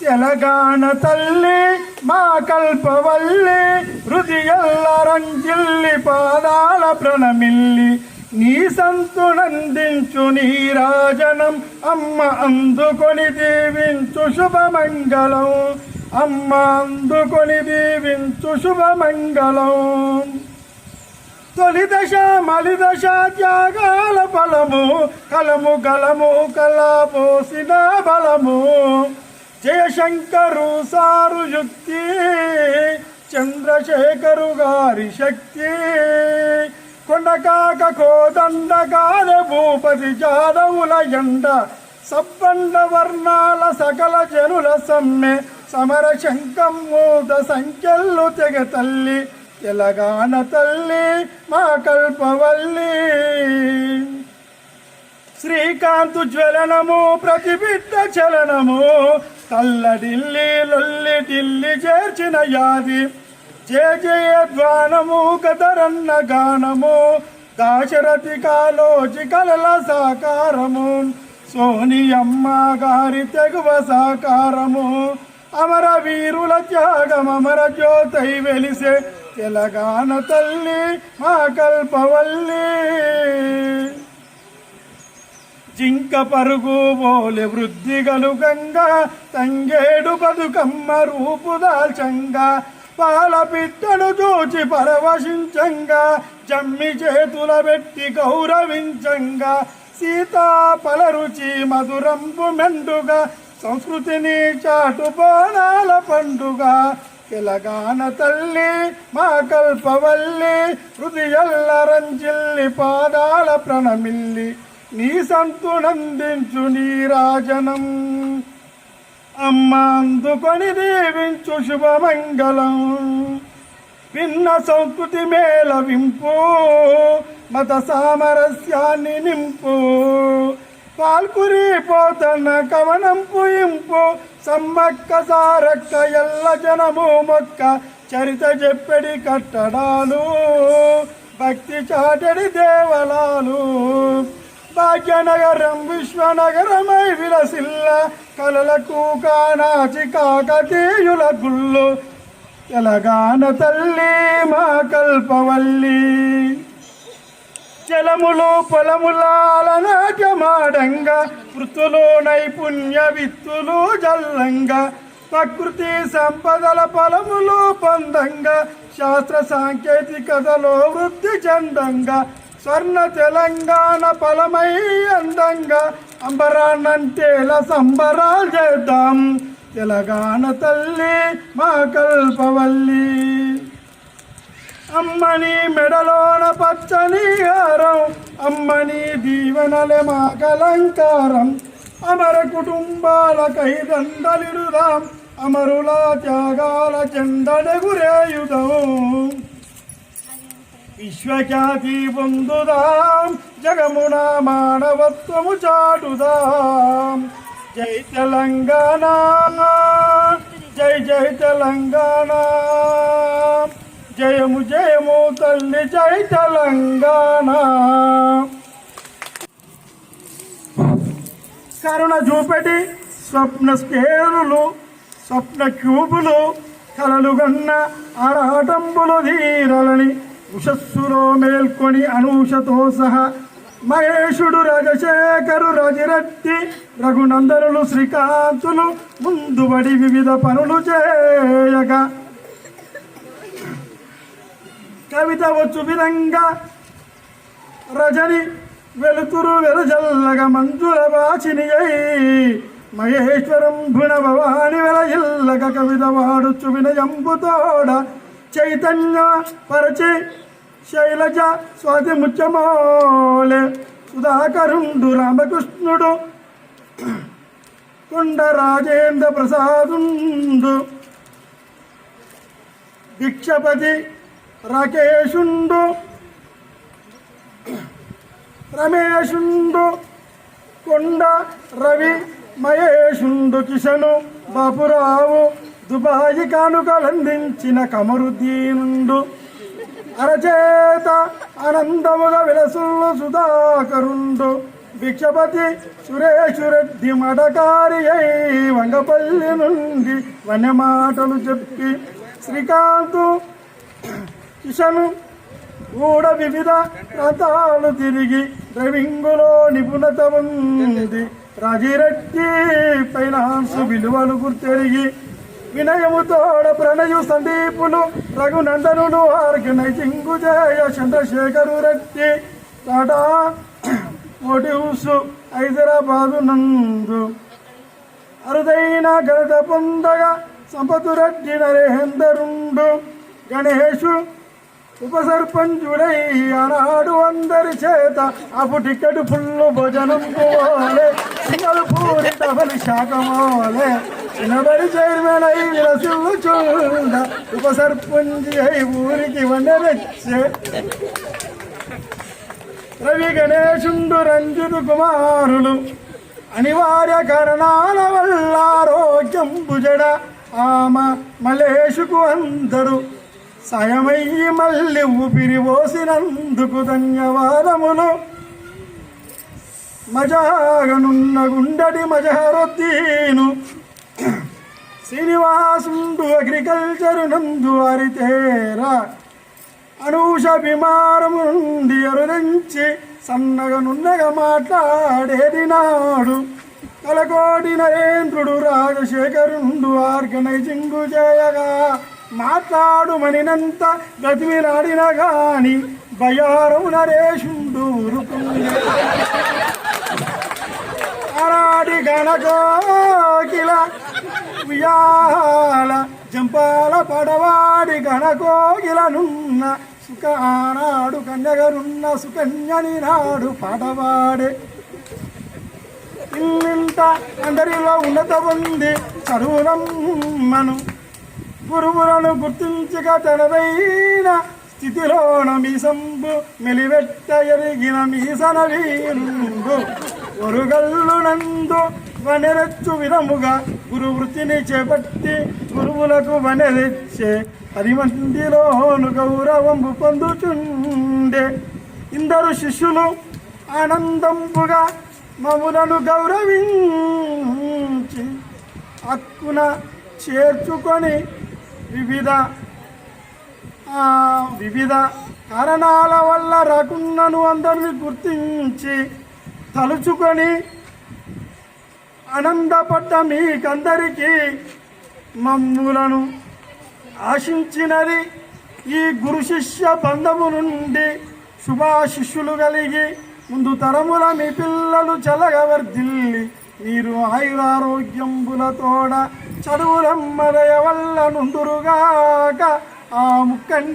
తెలంగాణ తల్లి మా కల్పవల్లి హృదయల్ల రంజిల్లి పాదాల ప్రణమిల్లి నీ సంతునందించు నీరాజనం అమ్మ అందుకొని దీవించు శుభమంగళం అమ్మ అందుకొని దీవించు శుభమంగళం తొలి దశ మలి దశ త్యాగాల ఫలము కలము గలము కలా పోసిన బలము జయశంకరు సారు యుక్తి చంద్రశేఖరు గారి శక్తి కొండకాక కోదండగాల భూపతి జాదవుల ఎండ సబ్బండ వర్ణాల సకల జనుల సమ్మె సమర శంఖం మూద సంఖ్యలు తెగ తల్లి తెలంగాణ తల్లి మా కల్పవల్లి శ్రీకాంతు జ్వలనము ప్రతిబిడ్డ చలనము తల్లడిల్లి లొల్లి ఢిల్లి చేర్చిన యాది జయ జయ ధ్వానము కదరన్న గానము దాశరథి కాలోచి కలల సాకారము సోనియమ్మ గారి తెగువ సాకారము అమర వీరుల త్యాగం అమర జ్యోతై వెలిసే తెలంగాణ తల్లి మా కల్పవల్లి జింక పరుగు బోలె వృద్ధి గలుగంగా తంగేడు బతుకమ్మ రూపు దాల్చంగా పాల పిట్టను చూచి పరవశించంగా జమ్మి చేతుల పెట్టి గౌరవించంగా సీతాఫల రుచి మధురంపు మెండుగా సంస్కృతిని చాటు బోనాల పండుగ తెలంగాణ తల్లి మా కల్పవల్లి హృదయల్ల రంజిల్లి పాదాల ప్రణమిల్లి నీ సంతునందించు నీరాజనం అమ్మ అందుకొని దీవించు శుభమంగళం భిన్న సంస్కృతి మేళవింపు మత సామరస్యాన్ని నింపు పాల్కురి పోతన్న కవనంపు ఇంపు సమ్మక్క సారక్క ఎల్ల జనము మొక్క చరిత చెప్పడి కట్టడాలు భక్తి చాటడి దేవలాలు భాగ్యనగరం విశ్వనగరమై విలసిల్ల కలలకు కానాచి కాకతీయుల గుళ్ళు తెలంగాణ తల్లి మా కల్పవల్లి జలములు పొలములాల నాట్యమాడంగా వృత్తులు నైపుణ్య విత్తులు జల్లంగా ప్రకృతి సంపదల ఫలములు పొందంగా శాస్త్ర సాంకేతికతలో వృద్ధి చెందంగా స్వర్ణ తెలంగాణ ఫలమై అందంగా అంబరాన్నంటేల సంబరాలు చేద్దాం తెలంగాణ తల్లి మా కల్పవల్లి అమ్మని మెడలోన పచ్చని హారం అమ్మని దీవెనలే మా కలంకారం అమర కుటుంబాలకై దండలిడుదాం అమరుల త్యాగాల చెందడెగురేయుదాం విశ్వఖ్యాతి పొందుదాం జగమున మానవత్వము చాటుదాం జై తెలంగాణ జై జై తెలంగాణ జయము జయము తల్లి జై తెలంగాణ కరుణ చూపెటి స్వప్న స్కేలులు స్వప్న క్యూబులు కలలుగన్న ఆరాటంబులు ధీరలని ఉషస్సులో మేల్కొని అనూషతో సహా మహేషుడు రాజశేఖరు రాజిరెడ్డి రఘునందనులు శ్రీకాంతులు ముందుబడి వివిధ పనులు చేయగా కవిత వచ్చు విధంగా రజని వెలుతురు వెలుజల్లగా మంజుల వాచిని మహేశ్వరం భుణ భవాని వెల ఇల్లగ కవిత వాడుచు వినయంబుతోడ చైతన్య పరచి శైలజ స్వాతి ముచ్చమోలే సుధాకరుండు రామకృష్ణుడు కొండ రాజేంద్ర ప్రసాదుండు భిక్షపతి రాకేశుండు రమేశుండు కొండ రవి మహేశుండు కిషను బాపురావు దుబాయి కానుకలందించిన కమరుద్దీనుండు అరచేత ఆనందముగా విలసుల్లు సుధాకరుండు భిక్షపతి సురేషురెడ్డి మడకారి అయి వంగపల్లి నుండి వన్య మాటలు చెప్పి శ్రీకాంత్ కిషన్ కూడా వివిధ ప్రాంతాలు తిరిగి డ్రైవింగులో నిపుణత ఉంది. రాజిరెడ్డి ఫైనాన్స్ విలువలు గుర్తెరిగి వినయముతోడ ప్రణయు సందీపులు రఘునందనులు ఆర్గనైజింగు జయ చంద్రశేఖరు రెడ్డి టాటా మోటివ్స్ హైదరాబాదు నందు అరుదైన ఘనత పొందగా సంపతు రెడ్డి నరేందరుండు గణేషు ఉప సర్పంచుడై ఆనాడు అందరి చేత అప్పు టికెట్ ఫుల్లు భోజనం పోవాలే సింగల్ పూరి డబల్ శాఖమాలే చిన్నబడి చైర్మన్ అయి విలసిల్లు చూడ ఉప సర్పంచి అయి ఊరికి వండెచ్చే రవి గణేశుండు రంజిత్ కుమారులు అనివార్య కారణాల వల్ల ఆరోగ్యం భుజడ ఆమె మలేషుకు అందరూ సాయమయ్యి మళ్ళీ ఊపిరి పోసినందుకు ధన్యవాదములు. మజాగనున్న గుండటి మజహరుద్దీను శ్రీనివాసుండు అగ్రికల్చరు నందు అరితేరా అనూష బిమారము నుండి అరురించి సన్నగనున్నగా మాట్లాడేది నాడు కలకోటి నరేంద్రుడు రాజశేఖరుండు ఆర్గనైజింగు చేయగా మాట్లాడుమనినంత గతిమిలాడిన గాని బయారం నరేషుండు ఆనాడి గణకోకిల ఉయ్యాల జంపాల పడవాడి గణకోకిలనున్న సుఖ ఆనాడు కన్యగనున్న సుకన్యని నాడు పడవాడే ఇంత అందరిలో ఉన్నత ఉంది చదువునమ్మను గురువులను గుర్తించక తనదైన స్థితిలోన మీసంబు మెలివెట్ట ఎరిగిన మీసన వీరుండు ఒరుగల్లు నందు వనెరచ్చు విధముగా గురు వృత్తిని చేపట్టి గురువులకు వనెరెచ్చే 10 మందిలోను గౌరవంబు పొందుచుండే ఇందరు శిష్యులు ఆనందంబుగా మములను గౌరవించి హక్కున చేర్చుకొని వివిధ కారణాల వల్ల రాకున్నను అందరిని గుర్తించి తలుచుకొని ఆనందపడ్డ మీకందరికీ మమ్ములను ఆశించినది ఈ గురు శిష్య బంధము నుండి శుభాశిష్యులు కలిగి ముందు తరముల మీ పిల్లలు చల్లగవర్దిల్లి మీరు ఆయురారోగ్యంబులతోడ చదువులమ్మదయ వల్ల నుందురుగాక ఆ ముక్కంటి